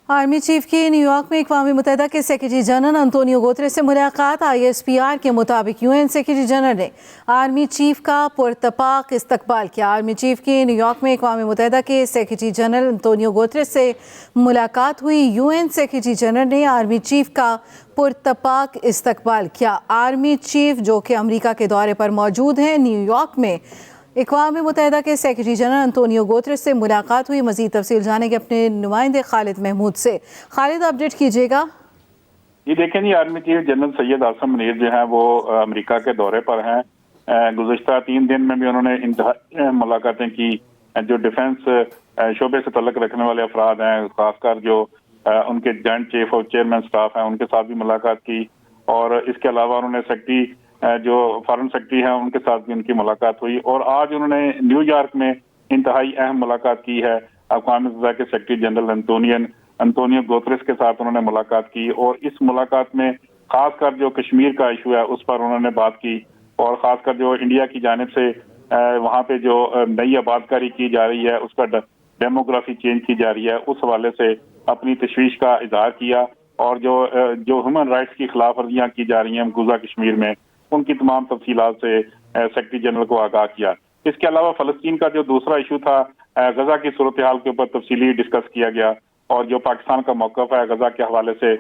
Army chief की New York में अक़वाम मुत्तहिदा के सेक्रेटरी जनरल अंतोनियो गुतेरेस से मुलाकात। ISPR के मुताबिक UN सेक्रेटरी जनरल ने आर्मी चीफ का पुरतपाक इस्तकबाल किया। आर्मी चीफ की न्यूयॉर्क में अक़वाम मुत्तहिदा के सेक्रेटरी जनरल अंतोनियो गुतेरेस से मुलाकात हुई। UN सेक्रेटरी जनरल ने आर्मी चीफ का पुरतपाक इस्तकबाल किया। आर्मी चीफ जो कि अमरीका के दौरे पर मौजूद हैं, न्यूयॉर्क में अक़वाम मुत्तहिदा के सेक्रेटरी जनरल अंतोनियो गुतेरेस से मुलाकात हुई। मज़ीद तफसील जानेंगे अपने नुमाइंदे खालिद महमूद से। खालिद, अपडेट कीजिएगा। जी देखें जी, army chief general Syed Asim Munir जो हैं वो अमेरिका के दौरे पर हैं। गुज़श्ता 3 दिन में भी उन्होंने इंतहाई मुलाकातें की। जो डिफेंस शोबे से तल्लुक़ रखने वाले अफराद हैं, खासकर जो उनके जॉइंट चीफ और चेयरमैन स्टाफ हैं, उनके साथ भी मुलाकात की। और इसके अलावा उन्होंने सेक्रेटरी जो फॉरेन सेक्रेटरी हैं उनके साथ भी उनकी मुलाकात हुई। और आज उन्होंने न्यूयॉर्क में इंतहाई अहम मुलाकात की है। अक़वाम मुत्तहिदा के सेक्रेटरी जनरल अंतोनियो गुतेरेस के साथ उन्होंने मुलाकात की। और इस मुलाकात में खासकर जो कश्मीर का इशू है उस पर उन्होंने बात की। और खासकर जो इंडिया की जानिब से वहाँ पे जो नई आबादकारी की जा रही है, उसका डेमोग्राफी चेंज की जा रही है, उस हवाले से अपनी तशवीश का इजहार किया। और जो ह्यूमन राइट्स की खिलाफ वर्जियाँ की जा रही हैं मकबूजा कश्मीर में, उनकी तमाम तफसीलात से सेक्रेटरी जनरल को आगाह किया। इसके अलावा फ़लस्तीन का जो दूसरा इशू था, गजा की सूरत हाल के ऊपर तफसीली डिस्कस किया गया। और जो पाकिस्तान का मौक़िफ़ है गजा के हवाले से,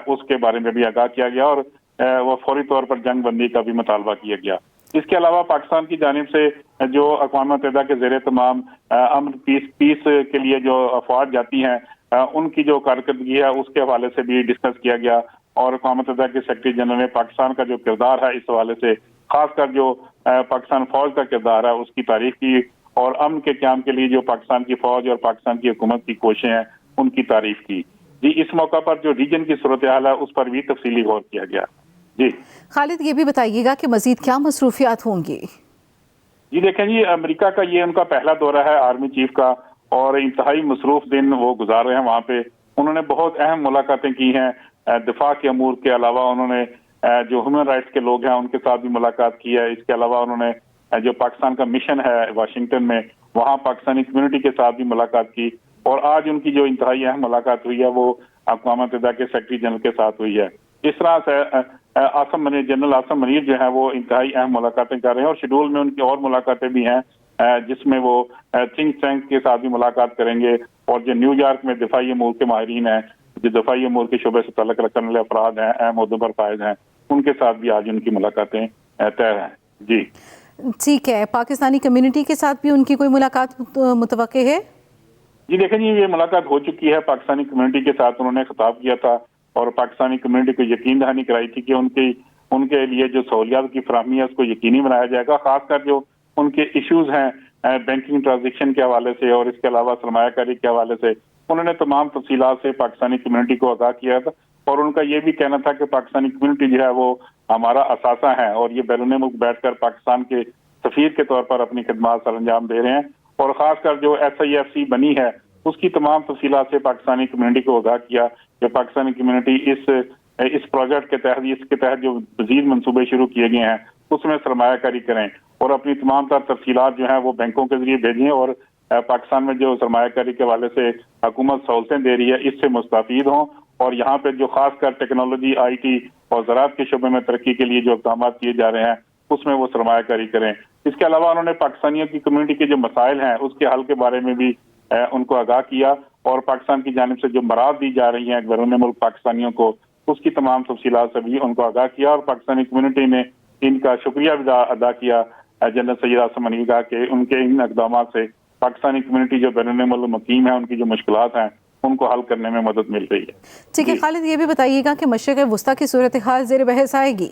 उसके बारे में भी आगाह किया गया। और वह फौरी तौर पर जंग बंदी का भी मुतालबा किया गया। इसके अलावा पाकिस्तान की जानिब से जो अक़वाम मुत्तहिदा के ज़ेरे तमाम अमन पीस के लिए जो अफ़वाज जाती हैं, उनकी जो कारकर्दगी है उसके हवाले से भी डिस्कस किया गया। और अक़वाम मुत्तहिदा के सेक्रेटरी जनरल ने पाकिस्तान का जो किरदार है इस हवाले से, खासकर जो पाकिस्तान फौज का किरदार है, उसकी तारीफ की। और अमन के क़याम के लिए जो पाकिस्तान की फौज और पाकिस्तान की हुकूमत की कोशिशें हैं, उनकी तारीफ की। जी, इस मौका पर जो रीजन की सूरत हाल है उस पर भी तफसीली गौर किया गया। जी खालिद, ये भी बताइएगा कि मज़ीद क्या मसरूफियात होंगी? जी देखें जी, अमेरिका का ये उनका पहला दौरा है आर्मी चीफ का। और इंतहाई मसरूफ दिन वो गुजार रहे हैं वहाँ पे। उन्होंने बहुत अहम मुलाकातें की हैं। दिफा के अमूर के अलावा उन्होंने जो ह्यूमन राइट्स के लोग हैं उनके साथ भी मुलाकात की है। इसके अलावा उन्होंने जो पाकिस्तान का मिशन है वाशिंगटन में, वहाँ पाकिस्तानी कम्युनिटी के साथ भी मुलाकात की। और आज उनकी जो इंतहाई अहम मुलाकात हुई है वो अक़वाम मुत्तहिदा के सेक्रेटरी जनरल के साथ हुई है। इस तरह से जनरल आसिम मुनीर जो है वो इंतहाई अहम मुलाकातें कर रहे हैं। और शेड्यूल में उनकी और मुलाकातें भी हैं, जिसमें वो थिंक टैंक के साथ भी मुलाकात करेंगे। और जो न्यूयॉर्क में दिफाई अमूर के माहिरीन हैं, जो दिफाई अमूर के शोबे से तल्लुक़ रखने वाले अफराद हैं, अहम ओहदों पर फायज हैं, उनके साथ भी आज उनकी मुलाकातें तय हैं। जी ठीक है, पाकिस्तानी कम्युनिटी के साथ भी उनकी कोई मुलाकात मुतवक्के है? जी देखें जी, ये मुलाकात हो चुकी है। पाकिस्तानी कम्युनिटी के साथ उन्होंने खिताब किया था और पाकिस्तानी कम्युनिटी को यकीन दहानी कराई थी कि उनके लिए जो सहूलियात की फराहमी है उसको यकीनी बनाया जाएगा। खासकर जो उनके इश्यूज हैं बैंकिंग ट्रांजेक्शन के हवाले से और इसके अलावा सरमायाकारी के हवाले से, उन्होंने तमाम तफसीलात से पाकिस्तानी कम्युनिटी को आगाह किया था। और उनका ये भी कहना था कि पाकिस्तानी कम्युनिटी जो है वो हमारा असासा है और ये बैरून मुल्क बैठकर पाकिस्तान के सफीर के तौर पर अपनी खिदमत सर अंजाम दे रहे हैं। और खासकर जो SIFC बनी है उसकी तमाम तफसीलात से पाकिस्तानी कम्युनिटी को आगाह किया कि पाकिस्तानी कम्युनिटी इस प्रोजेक्ट के तहत, इसके तहत जो मज़ीद मनसूबे शुरू किए गए हैं उसमें सरमायाकारी करें और अपनी तमाम तफसीलात जो हैं वो बैंकों के जरिए भेजें। और पाकिस्तान में जो सरमायाकारी के हवाले से हुकूमत सहूलतें दे रही है इससे मुस्तफीद हों। और यहाँ पे जो खासकर टेक्नोलॉजी, IT और ज़राअत के शोबे में तरक्की के लिए जो इक़दाम किए जा रहे हैं उसमें वो सरमायाकारी करें। इसके अलावा उन्होंने पाकिस्तानियों की कम्युनिटी के जो मसाइल हैं उसके हल के बारे में भी उनको आगाह किया। और पाकिस्तान की जानिब से जो मराद दी जा रही हैं बैरून मुल्क पाकिस्तानियों को, उसकी तमाम तफसीलात से भी उनको आगाह किया। और पाकिस्तानी कम्युनिटी ने इनका शुक्रिया भी अदा किया जनरल सैयद आसिम मुनीर का कि उनके इन इक़दाम से पाकिस्तानी कम्युनिटी जो बैरून मुल्क मुकीम है उनकी जो मुश्किलात हैं उनको हल करने में मदद मिल रही है। ठीक है खालिद, ये भी बताइएगा कि मशरिक़ वस्ता की सूरत हाल ज़ेर बहस आएगी?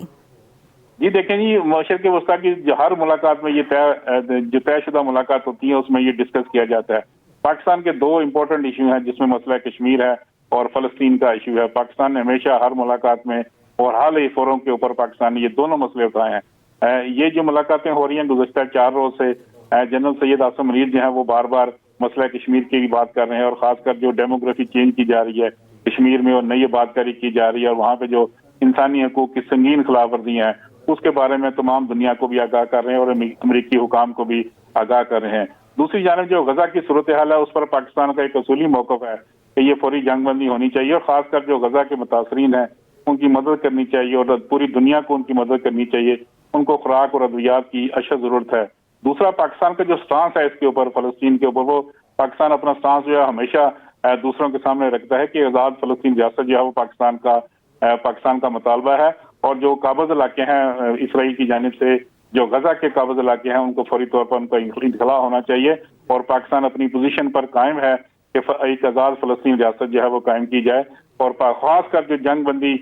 जी देखें जी, मशरिक़ वस्ता की जो हर मुलाकात में ये तयशुदा मुलाकात होती है उसमें ये डिस्कस किया जाता है। पाकिस्तान के 2 इंपॉर्टेंट इशू हैं जिसमें मसला कश्मीर है और फ़लस्तीन का इशू है। पाकिस्तान ने हमेशा हर मुलाकात में और हाल ही फोरम के ऊपर पाकिस्तान ने ये दोनों मसले उठाए हैं। ये जो मुलाकातें हो रही हैं गुज़श्ता 4 रोज से, जनरल सैयद आसिम मुनीर जो है वो बार बार मसला कश्मीर की बात कर रहे हैं। और खासकर जो डेमोग्राफी चेंज की जा रही है कश्मीर में और नई आबादकारी की जा रही है और वहाँ पे जो इंसानी हकूक़ की संगीन खिलाफ वर्जियाँ हैं उसके बारे में तमाम दुनिया को भी आगाह कर रहे हैं और अमरीकी हुकाम को भी आगाह कर रहे हैं। दूसरी जानब जो गजा की सूरत हाल है उस पर पाकिस्तान का एक असूली मौक़िफ़ है کہ یہ فوری جنگ بندی ہونی چاہیے، اور خاص کر جو غزہ کے متاثرین ہیں ان کی مدد کرنی چاہیے، اور پوری دنیا کو ان کی مدد کرنی چاہیے، ان کو خوراک اور ادویات کی اشد ضرورت ہے۔ دوسرا، پاکستان کا جو سٹانس ہے اس کے اوپر، فلسطین کے اوپر، وہ پاکستان اپنا سٹانس جو ہے ہمیشہ دوسروں کے سامنے رکھتا ہے کہ آزاد فلسطین ریاست جو ہے وہ پاکستان کا مطالبہ ہے، اور جو قابض علاقے ہیں اسرائیل کی جانب سے، جو غزہ کے قابض علاقے ہیں، ان کو فوری طور پر ان کا انخلا ہونا چاہیے، اور پاکستان اپنی پوزیشن پر قائم ہے کہ ایک آزاد فلسطین ریاست جو ہے وہ قائم کی جائے، اور خاص کر جو جنگ بندی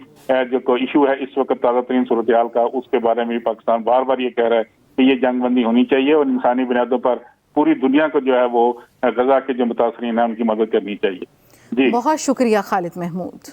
جو ایشو ہے اس وقت تازہ ترین صورتحال کا، اس کے بارے میں بھی پاکستان بار بار یہ کہہ رہا ہے کہ یہ جنگ بندی ہونی چاہیے، اور انسانی بنیادوں پر پوری دنیا کو جو ہے وہ غزہ کے جو متاثرین ہیں ان کی مدد کرنی چاہیے۔ جی بہت شکریہ خالد محمود۔